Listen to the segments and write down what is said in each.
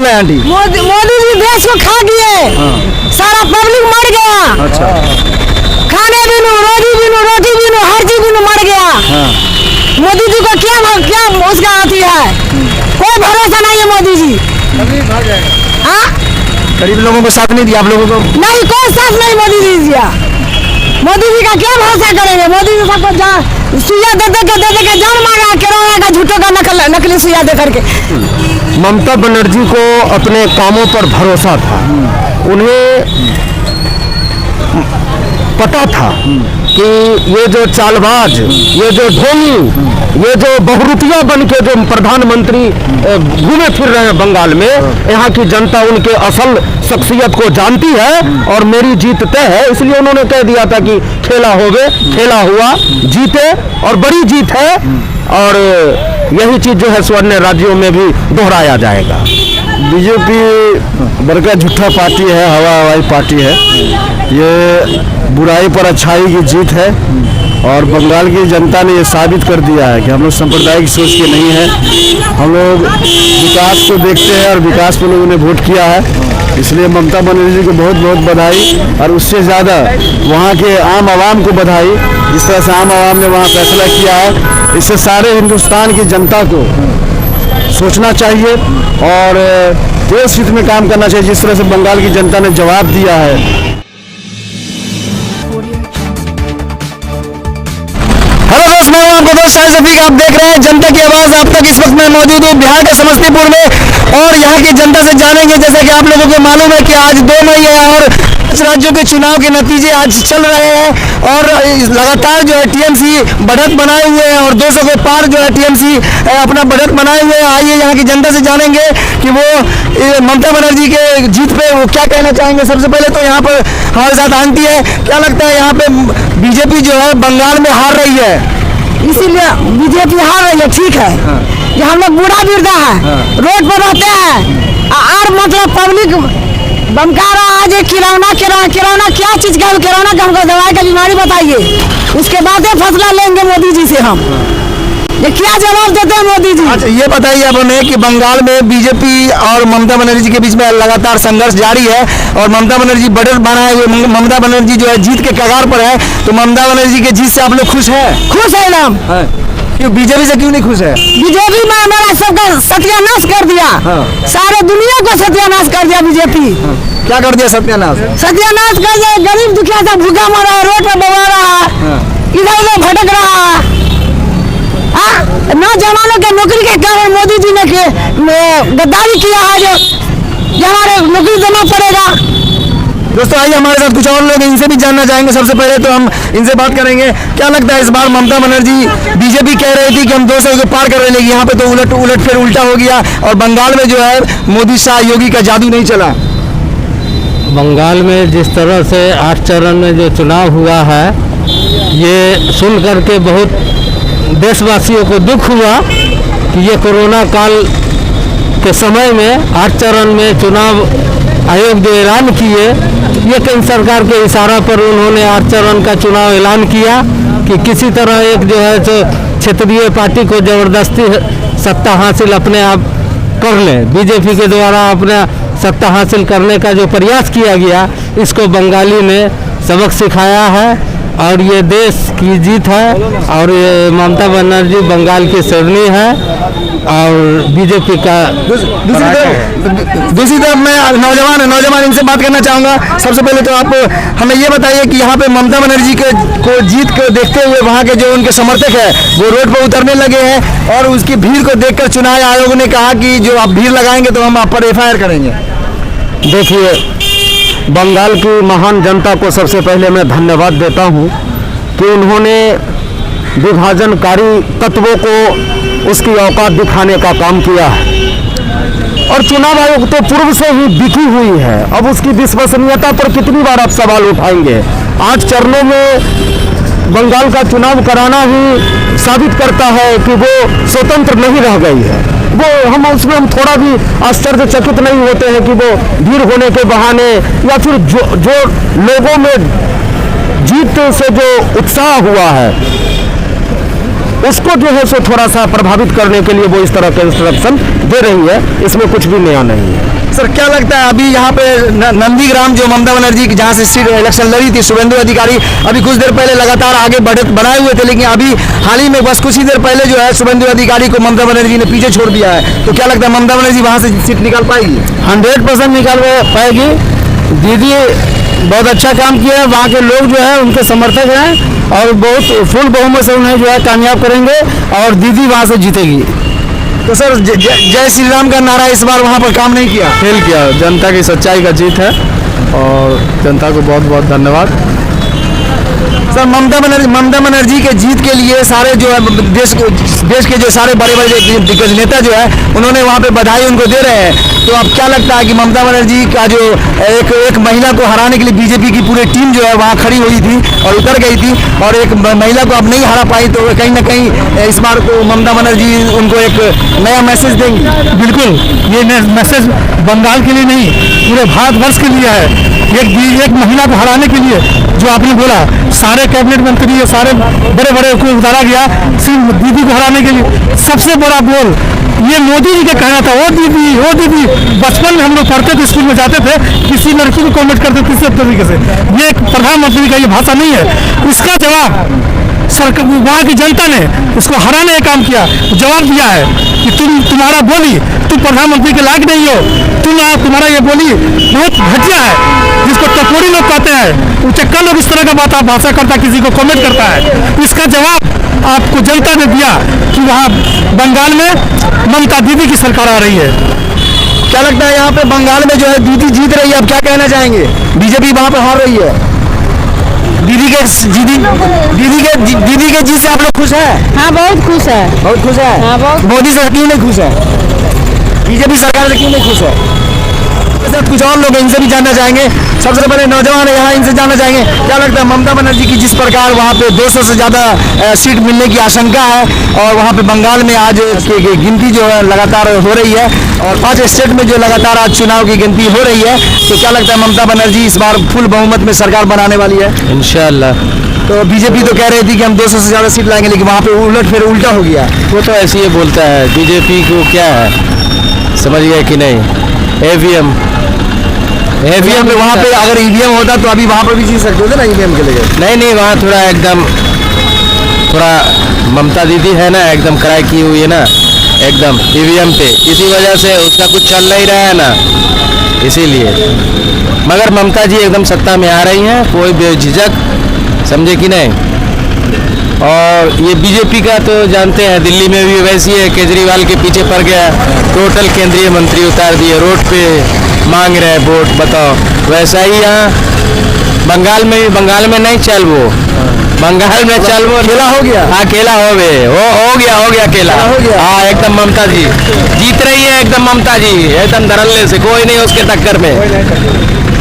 में आंटी? मोदी जी देश को खा गए, सारा पब्लिक मर गया। अच्छा, खाने बिनु, रोटी बिनु, हर चीज बिनु मर गया। मोदी जी को क्या उसका आती है, कोई भरोसा नहीं है मोदी जी। हाँ, गरीब लोगों को साथ नहीं दिया आप लोगों को? नहीं, कोई साथ नहीं मोदी जी दिया। मोदी जी का क्या भरोसा करेंगे? मोदी जी सबको सुइया दे के जान मारा, कोरोना का झूठों का नकली सुइया दे करके। ममता बनर्जी को अपने कामों पर भरोसा था, उन्हें पता था कि ये जो चालबाज, ये जो ढोंगी, ये जो बहुरुतिया बन के जो प्रधानमंत्री घूमे फिर रहे हैं बंगाल में, यहाँ की जनता उनके असल शख्सियत को जानती है और मेरी जीत तय है। इसलिए उन्होंने कह दिया था कि खेला हुआ जीते, और बड़ी जीत है। और यही चीज जो है स्वर्ण राज्यों में भी दोहराया जाएगा। बीजेपी बड़का झूठा पार्टी है, हवाई पार्टी है। ये बुराई पर अच्छाई की जीत है और बंगाल की जनता ने ये साबित कर दिया है कि हम लोग सांप्रदायिक सोच के नहीं हैं। हम लोग विकास को देखते हैं और विकास पर लोगों ने वोट किया है। इसलिए ममता बनर्जी को बहुत बहुत बधाई, और उससे ज़्यादा वहाँ के आम आवाम को बधाई। जिस तरह से आम आवाम ने वहाँ फैसला किया है, इससे सारे हिंदुस्तान की जनता को सोचना चाहिए और देश हित में काम करना चाहिए। जिस तरह से बंगाल की जनता ने जवाब दिया है। हेलो दोस्त, मैं आपको दोस्त शाहिद शफीक, आप देख रहे हैं जनता की आवाज़। आप तक इस वक्त मैं मौजूद हूँ बिहार के समस्तीपुर में और यहाँ की जनता से जानेंगे। जैसा कि आप लोगों को मालूम है कि आज 2 मई है और कुछ राज्यों के चुनाव के नतीजे आज चल रहे हैं और लगातार जो है टीएमसी बढ़त बनाए हुए हैं और 200 के पार जो है टीएमसी अपना बढ़त बनाए हुए हैं। आइए यहाँ की जनता से जानेंगे कि वो ममता बनर्जी के जीत पे वो क्या कहना चाहेंगे। सबसे पहले तो यहाँ पर हमारे साथ आंटी है, क्या लगता है यहाँ पे बीजेपी जो है बंगाल में हार रही है? इसीलिए बीजेपी हार रही है, ठीक है। कि हम लोग बूढ़ा बिरदा है, रोड पर रहते हैं और मतलब पब्लिक बमकारा आज किराना क्या चीज का किराना का हमको दवाई का बीमारी बताइए, उसके बाद फैसला लेंगे मोदी जी से हम। ये क्या जवाब देते हैं मोदी जी? अच्छा, ये बताइए आप हमें कि बंगाल में बीजेपी और ममता बनर्जी के बीच में लगातार संघर्ष जारी है और ममता बनर्जी बढ़त बनाए हुए, ममता बनर्जी जो है जीत के कगार पर है। तो ममता बनर्जी के जीत से आप लोग खुश हैं? खुश है नाम। क्यों बीजेपी से क्यों नहीं खुश है? बीजेपी में हमारा सबका सत्यानाश कर दिया। सारे दुनिया को सत्यानाश कर दिया बीजेपी। क्या कर दिया सत्यानाश? सत्यानाश कर दिया, गरीब दुखिया से भूखा मर रहा है, रोड पर बवा रहा है, इधर उधर भटक रहा है। नौजवानों के नौकरी के कारण मोदी जी ने गद्दारी किया है, जो हमारे नौकरी देना पड़ेगा। दोस्तों आइए हमारे साथ कुछ और लोग, इनसे भी जानना चाहेंगे। सबसे पहले तो हम इनसे बात करेंगे। क्या लगता है इस बार ममता बनर्जी, बीजेपी कह रही थी कि हम 200 को पार कर रहे, लेकिन यहाँ पे तो उलट फिर उल्टा हो गया और बंगाल में जो है मोदी शाह योगी का जादू नहीं चला। बंगाल में जिस तरह से 8 चरण में जो चुनाव हुआ है, ये सुन करके बहुत देशवासियों को दुख हुआ कि ये कोरोना काल के समय में 8 चरण में चुनाव आयोग जो ऐलान किए, ये केंद्र सरकार के इशारा पर उन्होंने 8 चरण का चुनाव ऐलान किया कि किसी तरह एक जो है तो क्षेत्रीय पार्टी को जबरदस्ती सत्ता हासिल अपने आप कर ले। बीजेपी के द्वारा अपना सत्ता हासिल करने का जो प्रयास किया गया, इसको बंगाली ने सबक सिखाया है और ये देश की जीत है और ये ममता बनर्जी बंगाल की शेरनी है और बीजेपी का। दूसरी तरफ मैं नौजवान इनसे बात करना चाहूँगा। सबसे पहले तो आप हमें ये बताइए कि यहाँ पे ममता बनर्जी को जीत को देखते हुए वहाँ के जो उनके समर्थक है वो रोड पर उतरने लगे हैं और उसकी भीड़ को देखकर चुनाव आयोग ने कहा कि जो आप भीड़ लगाएंगे तो हम आप पर FIR करेंगे। देखिए, बंगाल की महान जनता को सबसे पहले मैं धन्यवाद देता हूँ कि उन्होंने विभाजनकारी तत्वों को उसकी औकात दिखाने का काम किया है और चुनाव आयोग तो पूर्व से ही बिकी हुई है। अब उसकी विश्वसनीयता पर कितनी बार आप सवाल उठाएंगे? 8 चरणों में बंगाल का चुनाव कराना ही साबित करता है कि वो स्वतंत्र नहीं रह गई है। वो हम थोड़ा भी आश्चर्यचकित नहीं होते हैं कि वो भीड़ होने के बहाने या फिर जो लोगों में जीत से जो उत्साह हुआ है उसको जो है सो थोड़ा सा प्रभावित करने के लिए वो इस तरह के इंस्ट्रक्शन दे रही है, इसमें कुछ भी नया नहीं है। सर क्या लगता है अभी यहाँ पे नंदीग्राम जो ममता बनर्जी की जहाँ से सीट इलेक्शन लड़ी थी, शुभेंदु अधिकारी अभी कुछ देर पहले लगातार आगे बनाए हुए थे, लेकिन अभी हाल ही में बस कुछ ही देर पहले जो है शुभेंदु अधिकारी को ममता बनर्जी ने पीछे छोड़ दिया है। तो क्या लगता है ममता बनर्जी वहाँ से सीट निकाल पाएगी? 100% निकाल पाएगी। दीदी बहुत अच्छा काम किया है, वहाँ के लोग जो है उनके समर्थक हैं और बहुत फुल बहुमत से उन्हें जो है कामयाब करेंगे और दीदी वहाँ से जीतेगी। तो सर जय श्री राम का नारा इस बार वहाँ पर काम नहीं किया, फेल किया। जनता की सच्चाई का जीत है और जनता को बहुत बहुत धन्यवाद। सर ममता बनर्जी के जीत के लिए सारे जो है देश के जो सारे बड़े बड़े दिग्गज नेता जो है उन्होंने वहाँ पे बधाई उनको दे रहे हैं। तो अब क्या लगता है कि ममता बनर्जी का जो एक महिला को हराने के लिए बीजेपी की पूरी टीम जो है वहाँ खड़ी हुई थी और उतर गई थी और एक महिला को अब नहीं हरा पाई, तो कहीं ना कहीं इस बार को ममता बनर्जी उनको एक नया मैसेज देंगी? बिल्कुल, ये मैसेज बंगाल के लिए नहीं पूरे भारतवर्ष के लिए है। एक महिला को हराने के लिए जो आपने बोला सारे कैबिनेट मंत्री और सारे बड़े बड़े को उतारा गया, सिर्फ दीदी को हराने के लिए। सबसे बड़ा बोल ये मोदी जी का कहना था, ओ दीदी। बचपन में हम लोग पढ़ते थे, स्कूल में जाते थे, किसी लड़की को कमेंट करते किसी तरीके से। ये एक प्रधानमंत्री का ये भाषा नहीं है। इसका जवाब सरकार वहाँ की जनता ने इसको हराने का काम किया, जवाब दिया है कि तुम्हारा बोली, तुम प्रधानमंत्री के लायक नहीं हो, तुम्हारा ये बोली बहुत घटिया है, जिसको टपोरी लोग कहते हैं। उचक्का लोग इस तरह का भाषा करता है, किसी को कमेंट करता है। इसका जवाब आपको जनता ने दिया कि वहाँ बंगाल में ममता दीदी की सरकार आ रही है। क्या लगता है यहाँ पे बंगाल में जो है दीदी जीत रही है, अब क्या कहना चाहेंगे? बीजेपी वहाँ पे हार रही है। दीदी के जीत से आप लोग खुश हैं? हाँ बहुत खुश है। बहुत खुश है। हाँ, बहुत। मोदी से क्यों नहीं खुश है? बीजेपी सरकार से क्यों नहीं खुश है? सर कुछ और लोग इनसे भी जानना चाहेंगे। सबसे पहले नौजवान है यहाँ, इनसे जानना चाहेंगे क्या लगता है ममता बनर्जी की जिस प्रकार वहाँ पे 200 से ज़्यादा सीट मिलने की आशंका है और वहाँ पे बंगाल में आज गिनती जो है लगातार हो रही है और 5 स्टेट में जो लगातार आज चुनाव की गिनती हो रही है, तो क्या लगता है ममता बनर्जी इस बार फुल बहुमत में सरकार बनाने वाली है? इंशाअल्लाह। तो बीजेपी तो कह रही थी कि हम 200 से ज़्यादा सीट लाएंगे, लेकिन वहाँ पे उल्टा हो गया। वो तो ऐसे ही बोलता है। बीजेपी को क्या है, समझ गया कि नहीं? ईवीएम में वहाँ पे अगर ईवीएम होता तो अभी वहाँ पर भी जीत सकते थे ना ईवीएम के लिए। नहीं, वहाँ थोड़ा एकदम ममता दीदी है ना, एकदम कराई की हुई है ना एकदम ईवीएम पे, इसी वजह से उसका कुछ चल नहीं रहा है ना, इसीलिए। मगर ममता जी एकदम सत्ता में आ रही हैं, कोई बेझिझक, समझे कि नहीं। और ये बीजेपी का तो जानते हैं, दिल्ली में भी वैसी है, केजरीवाल के पीछे पड़ गया, टोटल केंद्रीय मंत्री उतार दिए, रोड पे मांग रहे हैं वोट। बताओ, वैसा ही यहाँ बंगाल में नहीं चल वो, बंगाल में चल वो अकेला हो गया। हाँ, अकेला हो गया अकेला हो गया। हाँ, एकदम ममता जी जीत रही है, एकदम ममता जी एकदम धड़ल्ले से, कोई नहीं उसके टक्कर में।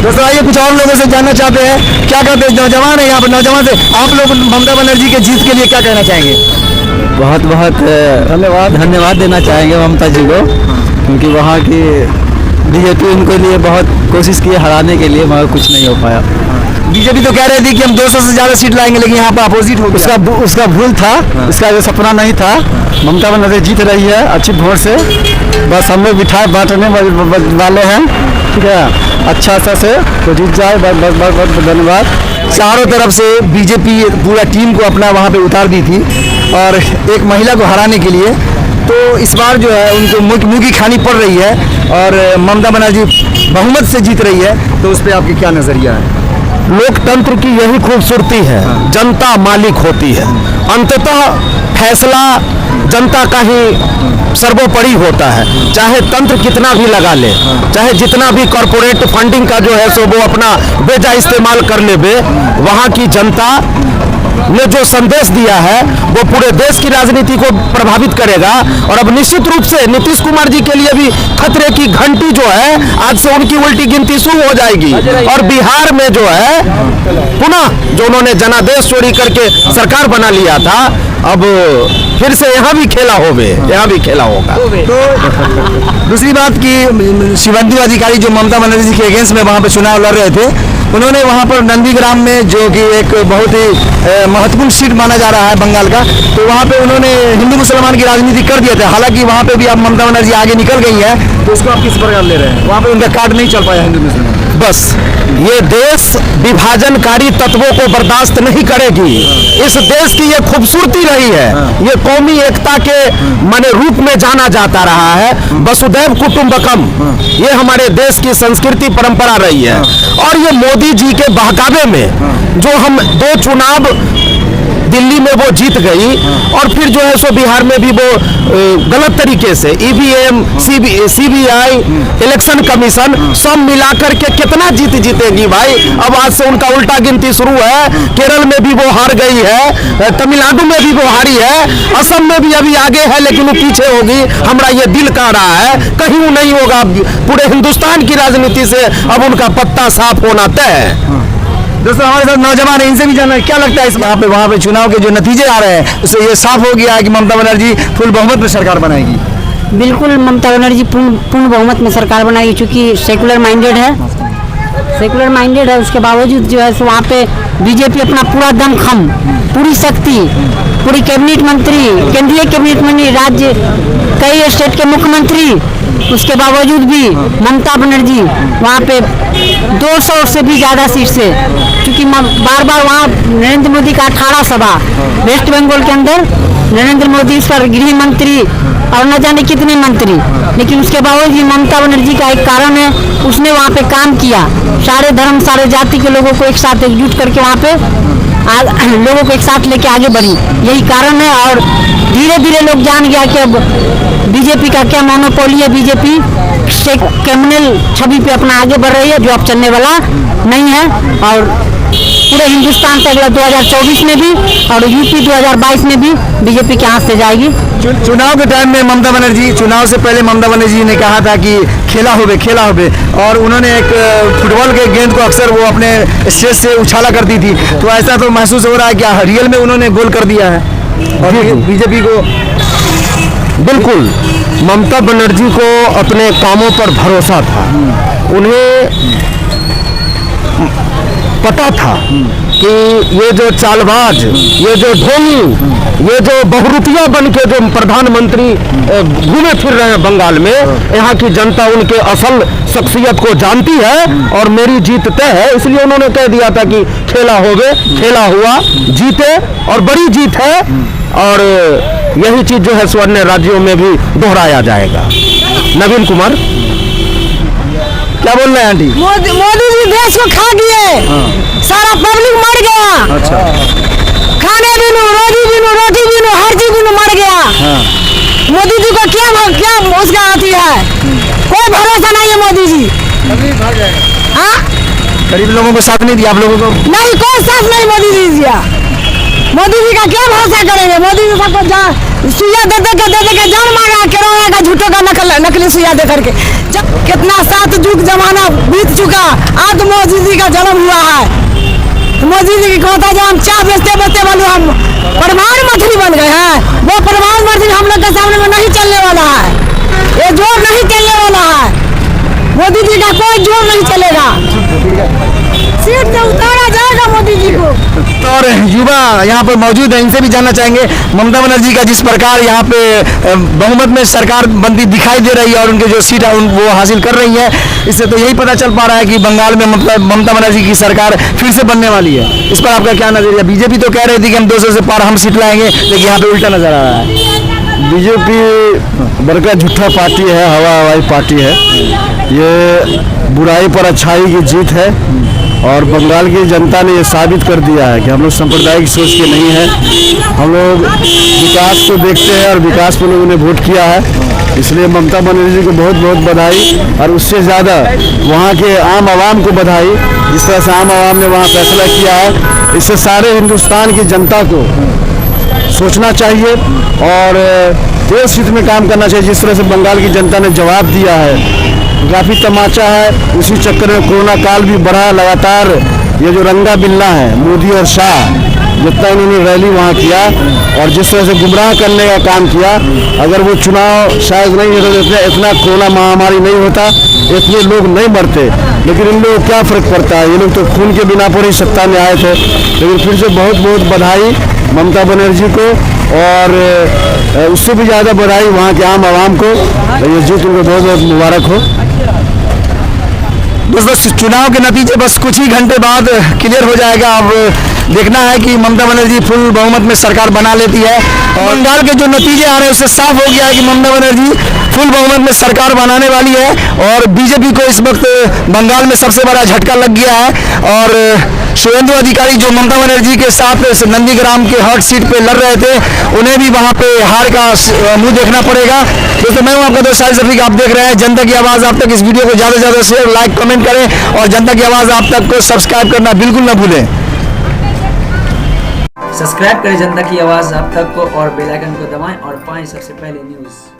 दोस्तों आइए कुछ और लोगों से जानना चाहते हैं, क्या कहते हैं नौजवान है यहाँ पर, नौजवान से आप लोग ममता बनर्जी के जीत के लिए क्या कहना चाहेंगे? बहुत बहुत धन्यवाद देना चाहेंगे ममता जी को, क्योंकि वहाँ की बीजेपी उनके लिए बहुत कोशिश की हराने के लिए, मगर कुछ नहीं हो पाया। बीजेपी तो कह रही थी कि हम 200 से ज़्यादा सीट लाएंगे, लेकिन यहाँ पर अपोजिट हो गया। उसका भूल था, उसका जो सपना नहीं था। ममता बनर्जी जीत रही है अच्छी वोट से, बस हम लोग मिठाई बांटने वाले हैं, ठीक है। अच्छा से तो जीत जाए, बहुत बहुत धन्यवाद। चारों तरफ से बीजेपी पूरा टीम को अपना वहाँ पे उतार दी थी और एक महिला को हराने के लिए, तो इस बार जो है उनको मुँह की खानी पड़ रही है और ममता बनर्जी बहुमत से जीत रही है। तो उस पर आपकी क्या नज़रिया है? लोकतंत्र की यही खूबसूरती है, जनता मालिक होती है, अंततः फैसला जनता का ही सर्वोपरि होता है। चाहे तंत्र कितना भी लगा ले, चाहे जितना भी कॉरपोरेट फंडिंग का जो है सो वो अपना बेजा इस्तेमाल कर ले, वहाँ की जनता ने जो संदेश दिया है वो पूरे देश की राजनीति को प्रभावित करेगा। और अब निश्चित रूप से नीतीश कुमार जी के लिए भी खतरे की घंटी जो है, आज से उनकी उल्टी गिनती शुरू हो जाएगी और बिहार में जो है पुनः जो उन्होंने जनादेश चोरी करके सरकार बना लिया था, अब फिर से यहाँ भी खेला होगा। तो दूसरी बात कि शिवंती अधिकारी जो ममता बनर्जी जी के अगेंस्ट में वहाँ पे चुनाव लड़ रहे थे, उन्होंने वहाँ पर नंदीग्राम में, जो कि एक बहुत ही महत्वपूर्ण सीट माना जा रहा है बंगाल का, तो वहाँ पे उन्होंने हिंदू मुसलमान की राजनीति कर दिया था। हालांकि वहाँ पे भी अब ममता बनर्जी आगे निकल गई है, तो उसको आप किस प्रकार ले रहे हैं? वहाँ पे उनका कार्ड नहीं चल पाया हिंदू मुसलमान। बस ये देश विभाजनकारी तत्वों को बर्दाश्त नहीं करेगी। इस देश की ये खूबसूरती रही है, ये कौमी एकता के माने रूप में जाना जाता रहा है, वसुधैव कुटुंबकम, ये हमारे देश की संस्कृति परंपरा रही है। और ये मोदी जी के बहकावे में जो हम 2 चुनाव दिल्ली में वो जीत गई, और फिर जो है सो बिहार में भी वो गलत तरीके से EVM, CBI, इलेक्शन कमीशन सब मिलाकर के कितना जीतेगी भाई। अब आज से उनका उल्टा गिनती शुरू है। केरल में भी वो हार गई है, तमिलनाडु में भी वो हारी है, असम में भी अभी आगे है लेकिन वो पीछे होगी। हमारा ये दिल कह रहा है कहीं वो नहीं होगा। पूरे हिंदुस्तान की राजनीति से अब उनका पत्ता साफ होना तय है। दोस्तों हमारे साथ नौजवान है, इनसे भी जानना है क्या लगता है इस वहाँ पे चुनाव के जो नतीजे आ रहे हैं उससे ये साफ हो गया है कि ममता बनर्जी फुल बहुमत में सरकार बनाएगी। बिल्कुल ममता बनर्जी पूर्ण बहुमत में सरकार बनाएगी, क्योंकि सेकुलर माइंडेड है। उसके बावजूद जो है वहाँ पे बीजेपी अपना पूरा दमखम, पूरी शक्ति, पूरी कैबिनेट मंत्री, केंद्रीय कैबिनेट मंत्री, राज्य कई स्टेट के मुख्यमंत्री, उसके बावजूद भी ममता बनर्जी वहाँ पे 200 से भी ज़्यादा सीट से, क्योंकि बार बार वहाँ नरेंद्र मोदी का 18 सभा वेस्ट बंगाल के अंदर, नरेंद्र मोदी इस पर गृह मंत्री और न जाने कितने मंत्री, लेकिन उसके बावजूद ममता बनर्जी का एक कारण है, उसने वहाँ पे काम किया, सारे धर्म सारे जाति के लोगों को एक साथ एकजुट करके वहाँ पे लोगों को एक साथ लेके आगे बढ़ी, यही कारण है। और धीरे धीरे लोग जान गया कि अब बीजेपी का क्या मोनोपोली है, बीजेपी से क्रिमिनल छवि पे अपना आगे बढ़ रही है, जो अब चलने वाला नहीं है। और पूरे हिंदुस्तान से अगला 2024 में भी और यूपी 2022 में भी बीजेपी के हाथ से जाएगी। चुनाव के टाइम में ममता बनर्जी, चुनाव से पहले ममता बनर्जी ने कहा था कि खेला होबे, और उन्होंने एक फुटबॉल के गेंद को अक्सर वो अपने स्टेज से उछाला करती थी, तो ऐसा तो महसूस हो रहा है क्या रियल में उन्होंने गोल कर दिया है और बीजेपी को? बिल्कुल, ममता बनर्जी को अपने कामों पर भरोसा था, उन्हें पता था कि ये जो चालबाज, ये जो ढोंगी, ये जो बहुरूपिया बन के जो प्रधानमंत्री घूमे फिर रहे हैं बंगाल में, यहाँ की जनता उनके असल शख्सियत को जानती है और मेरी जीत तय है। इसलिए उन्होंने कह दिया था कि खेला खेला हुआ, जीते, और बड़ी जीत है। और यही चीज जो है स्वर्ण राज्यों में भी दोहराया जाएगा। नवीन कुमार क्या बोल रहे हैं आंटी? मोदी जी देश को खा गए, सारा पब्लिक मर गया। अच्छा। खाने बिनु, रोटी बिनु, हर चीज बिनु मर गया। मोदी जी को क्या उसका आती है, कोई भरोसा नहीं है मोदी जी। हाँ, गरीब लोगों को साथ नहीं दिया आप लोगों को? नहीं, कोई साथ नहीं मोदी जी दिया। मोदी जी का क्या भरोसा करेंगे? मोदी जी सबको सुइया दे के जान मांगा, कोरोना का झूठों का नकली सुइया दे करके। जब कितना 7 युग जमाना बीत चुका, आज मोदी जी का जन्म हुआ है। मोदी जी की कहता जो हम चाय बेचते वाले हम प्रधानमंत्री बन गए हैं, वो प्रधानमंत्री हम लोग के सामने में नहीं चलने वाला है, ये जोर नहीं चलने वाला है। मोदी जी का कोई जोर नहीं चलेगा, सीट से उतारा जाएगा मोदी जी को। और युवा यहाँ पर मौजूद है, इनसे भी जानना चाहेंगे ममता बनर्जी का जिस प्रकार यहाँ पे बहुमत में सरकार बनती दिखाई दे रही है और उनके जो सीट है वो हासिल कर रही है, इससे तो यही पता चल पा रहा है कि बंगाल में मतलब ममता बनर्जी की सरकार फिर से बनने वाली है। इस पर आपका क्या नजरिया? बीजेपी तो कह रही थी कि हम 200 से पार हम सीट लाएंगे, लेकिन यहाँ पे उल्टा नजर आ रहा है। बीजेपी बड़का झूठा पार्टी है, हवाई पार्टी है। ये बुराई पर अच्छाई की जीत है और बंगाल की जनता ने ये साबित कर दिया है कि हम लोग सांप्रदायिक सोच के नहीं हैं। हम लोग विकास को देखते हैं और विकास पर लोगों ने वोट किया है। इसलिए ममता बनर्जी को बहुत बहुत बधाई, और उससे ज़्यादा वहाँ के आम आवाम को बधाई। जिस तरह से आम आवाम ने वहाँ फैसला किया है, इससे सारे हिंदुस्तान की जनता को सोचना चाहिए और देश हित में काम करना चाहिए। जिस तरह से बंगाल की जनता ने जवाब दिया है, काफ़ी तमाचा है। उसी चक्कर में कोरोना काल भी बढ़ा, लगातार ये जो रंगा बिल्ला है मोदी और शाह, जितना इन्होंने रैली वहाँ किया और जिस तरह से गुमराह करने का काम किया, अगर वो चुनाव शायद नहीं होता तो इतना कोरोना महामारी नहीं होता, इतने लोग नहीं मरते। लेकिन इन लोगों को क्या फ़र्क पड़ता है, ये लोग तो खून के बिना पर ही सत्ता में आए थे। लेकिन फिर से बहुत बहुत बधाई ममता बनर्जी को, और उससे भी ज़्यादा बधाई वहाँ के आम आवाम को। ये जीत उनको बहुत बहुत मुबारक हो। दोस्तों चुनाव के नतीजे बस कुछ ही घंटे बाद क्लियर हो जाएगा। अब देखना है कि ममता बनर्जी फुल बहुमत में सरकार बना लेती है। और बंगाल के जो नतीजे आ रहे हैं उससे साफ हो गया है कि ममता बनर्जी फुल बहुमत में सरकार बनाने वाली है। और बीजेपी को इस वक्त बंगाल में सबसे बड़ा झटका लग गया है। और शुभेंदु अधिकारी जो ममता बनर्जी के साथ नंदीग्राम के हॉट सीट पे लड़ रहे थे, उन्हें भी वहां पे हार का मुंह देखना पड़ेगा। दोस्तों मैं हूं आपका दोस्त शाहिद शफीक, आप देख रहे हैं जनता की आवाज़ आप तक। इस वीडियो को ज़्यादा से ज़्यादा शेयर, लाइक, कमेंट करें और जनता की आवाज़ आप तक को सब्सक्राइब करना बिल्कुल ना भूलें। सब्सक्राइब करें जनता की आवाज़ आप तक को और बेल आइकन को दबाएं और पाएं सबसे पहले न्यूज़।